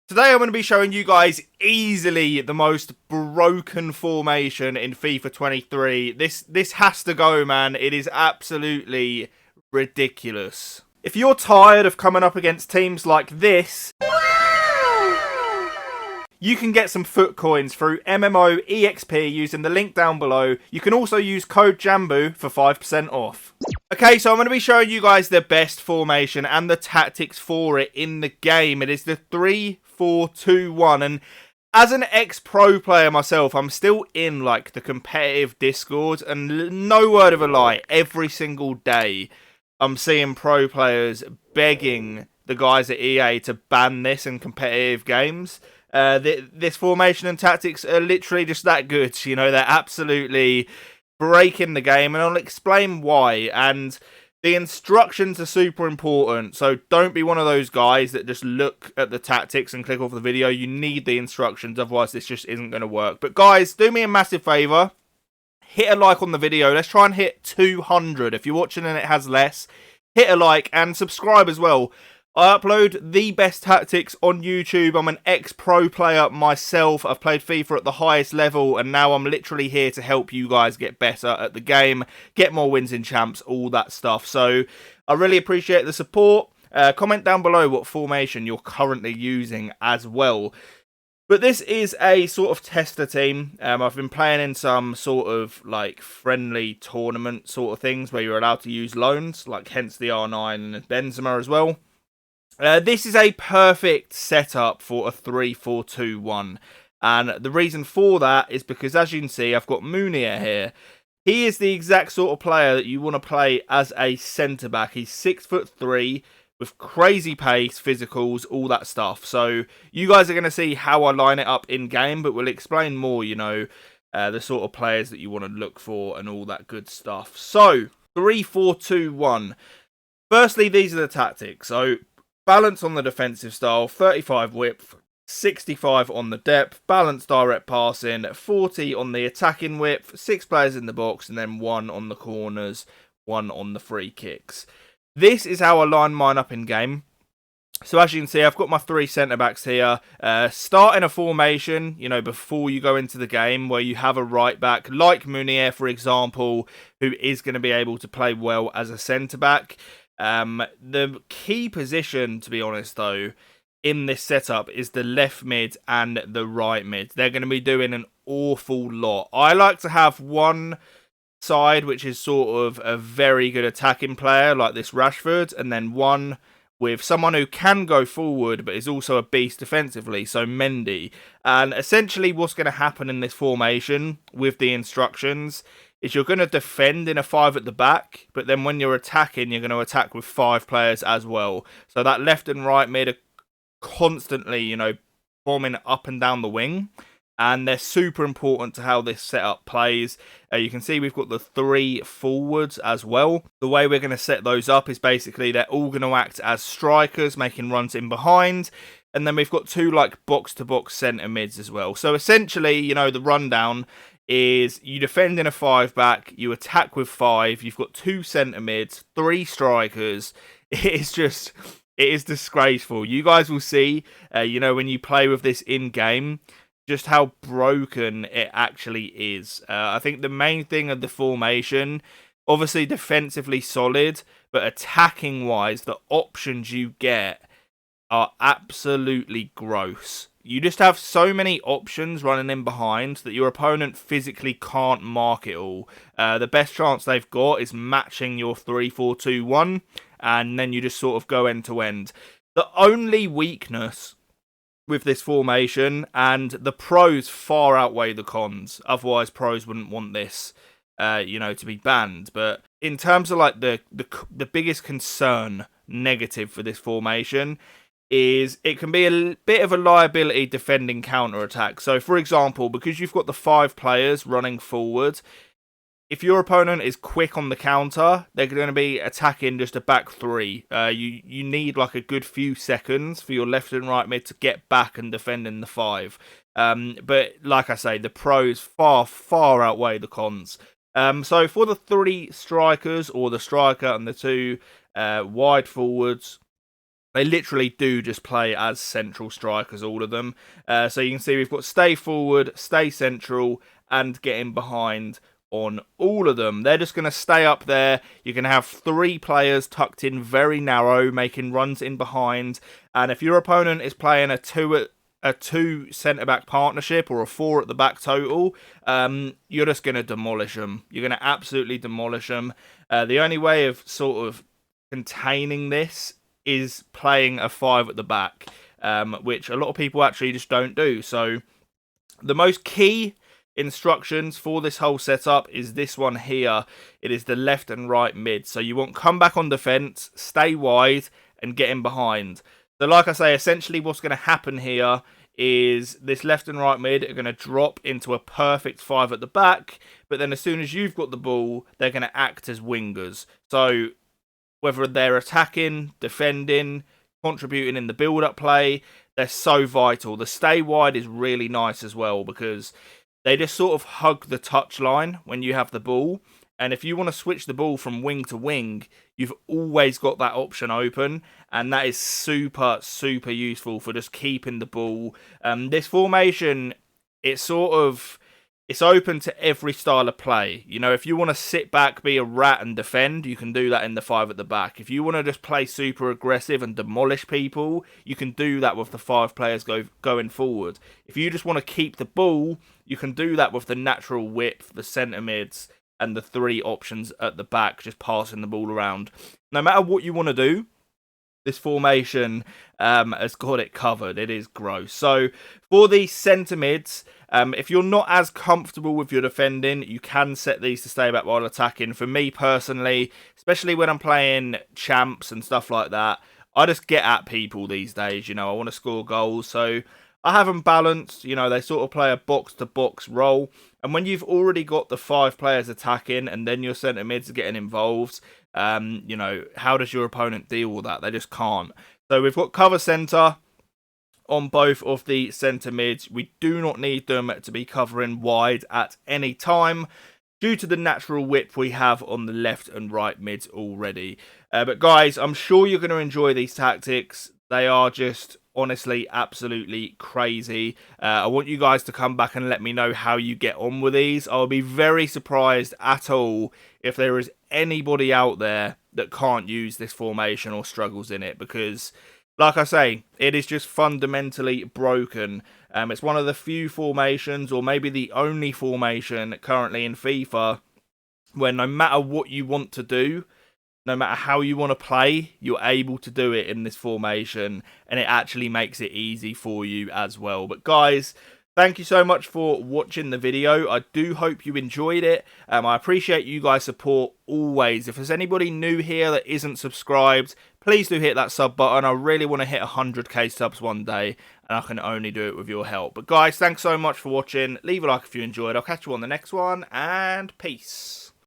Today I'm going to be showing you guys easily the most broken formation in FIFA 23. This has to go, man. It is absolutely ridiculous. If you're tired of coming up against teams like this, you can get some foot coins through MMO EXP using the link down below. You can also use code JambooUK for 5% off. Okay, so I'm going to be showing you guys the best formation and the tactics for it in the game. It is the 3-4-2-1, and as an ex-pro player myself, I'm still in like the competitive Discord, and no word of a lie, every single day I'm seeing pro players begging the guys at EA to ban this in competitive games. This formation and tactics are literally just that good. You know, they're absolutely breaking the game, and I'll explain why. And the instructions are super important, so don't be one of those guys that just look at the tactics and click off the video. You need the instructions, otherwise this just isn't going to work. But guys, do me a massive favour. Hit a like on the video. Let's try and hit 200. If you're watching and it has less, hit a like and subscribe as well. I upload the best tactics on YouTube. I'm an ex-pro player myself. I've played FIFA at the highest level, and now I'm literally here to help you guys get better at the game, get more wins in champs, all that stuff. So I really appreciate the support. Comment down below what formation you're currently using as well. But this is a sort of tester team. I've been playing in some sort of like friendly tournament sort of things where you're allowed to use loans, like hence the R9 and Benzema as well. This is a perfect setup for a 3-4-2-1, and the reason for that is because, as you can see, I've got Munier here. He is the exact sort of player that you want to play as a centre-back. He's 6'3", with crazy pace, physicals, all that stuff. So you guys are going to see how I line it up in-game, but we'll explain more, you know, the sort of players that you want to look for and all that good stuff. So, 3-4-2-1. Firstly, these are the tactics. So, balance on the defensive style, 35 width, 65 on the depth, balanced direct passing, 40 on the attacking width, 6 players in the box, and then 1 on the corners, 1 on the free kicks. This is how I line mine up in game. So as you can see, I've got my 3 centre-backs here. Starting a formation, you know, before you go into the game, where you have a right-back, like Munier, for example, who is going to be able to play well as a centre-back. The key position, to be honest, though, in this setup is the left mid and the right mid. They're going to be doing an awful lot. I like to have one side which is sort of a very good attacking player, like this Rashford, and then one with someone who can go forward but is also a beast defensively, so Mendy. And essentially what's going to happen in this formation with the instructions is you're going to defend in a 5 at the back, but then when you're attacking, you're going to attack with 5 players as well. So that left and right mid are constantly, you know, bombing up and down the wing, and they're super important to how this setup plays. You can see we've got the 3 forwards as well. The way we're going to set those up is basically they're all going to act as strikers, making runs in behind. And then we've got 2 like box-to-box centre mids as well. So essentially, you know, the rundown is you defend in a 5-back, you attack with 5, you've got 2 centre mids, 3 strikers. It is disgraceful. You guys will see, you know, when you play with this in-game, just how broken it actually is. I think the main thing of the formation, obviously defensively solid, but attacking-wise, the options you get are absolutely gross. You just have so many options running in behind that your opponent physically can't mark it all. The best chance they've got is matching your 3-4-2-1, and then you just sort of go end to end. The only weakness with this formation, and the pros far outweigh the cons, otherwise pros wouldn't want this, you know, to be banned. But in terms of like the biggest concern negative for this formation is it can be a bit of a liability defending counter-attack. So, for example, because you've got the 5 players running forward, if your opponent is quick on the counter, they're going to be attacking just a back 3. You need like a good few seconds for your left and right mid to get back and defend in the 5. But like I say, the pros far outweigh the cons. So for the 3 strikers, or the striker and the 2 wide forwards, They literally do just play as central strikers, all of them. So you can see we've got stay forward, stay central, and getting behind on all of them. They're just going to stay up there. You can have 3 players tucked in very narrow, making runs in behind. And if your opponent is playing a two centre-back partnership or a 4 at the back total, you're just going to demolish them. You're going to absolutely demolish them. The only way of sort of containing this is playing a 5 at the back, which a lot of people actually just don't do. So the most key instructions for this whole setup is this one here. It is the left and right mid. So you want come back on defence, stay wide, and get in behind. So like I say, essentially what's going to happen here is this left and right mid are going to drop into a perfect 5 at the back, but then as soon as you've got the ball, they're going to act as wingers. So whether they're attacking, defending, contributing in the build-up play, they're so vital. The stay wide is really nice as well because they just sort of hug the touchline when you have the ball. And if you want to switch the ball from wing to wing, you've always got that option open. And that is super, super useful for just keeping the ball. This formation, it's open to every style of play. You know, if you want to sit back, be a rat and defend, you can do that in the 5 at the back. If you want to just play super aggressive and demolish people, you can do that with the 5 players going forward. If you just want to keep the ball, you can do that with the natural width, the centre mids, and the 3 options at the back, just passing the ball around. No matter what you want to do, this formation has got it covered. It is gross. So for the centre mids, if you're not as comfortable with your defending, you can set these to stay back while attacking. For me personally, especially when I'm playing champs and stuff like that, I just get at people these days. You know, I want to score goals. So I have them balanced. You know, they sort of play a box-to-box role. And when you've already got the 5 players attacking and then your centre mids are getting involved, you know, how does your opponent deal with that? They just can't. So we've got cover centre on both of the centre mids. We do not need them to be covering wide at any time due to the natural width we have on the left and right mids already. But guys, I'm sure you're going to enjoy these tactics. They are just honestly absolutely crazy. I want you guys to come back and let me know how you get on with these. I'll be very surprised at all if there is anybody out there that can't use this formation or struggles in it, because like I say, it is just fundamentally broken. It's one of the few formations, or maybe the only formation currently in FIFA, where no matter what you want to do, no matter how you want to play, you're able to do it in this formation, and it actually makes it easy for you as well. But guys, thank you so much for watching the video. I do hope you enjoyed it. I appreciate you guys' support always. If there's anybody new here that isn't subscribed, please do hit that sub button. I really want to hit 100k subs one day, and I can only do it with your help. But guys, thanks so much for watching. Leave a like if you enjoyed. I'll catch you on the next one, and peace.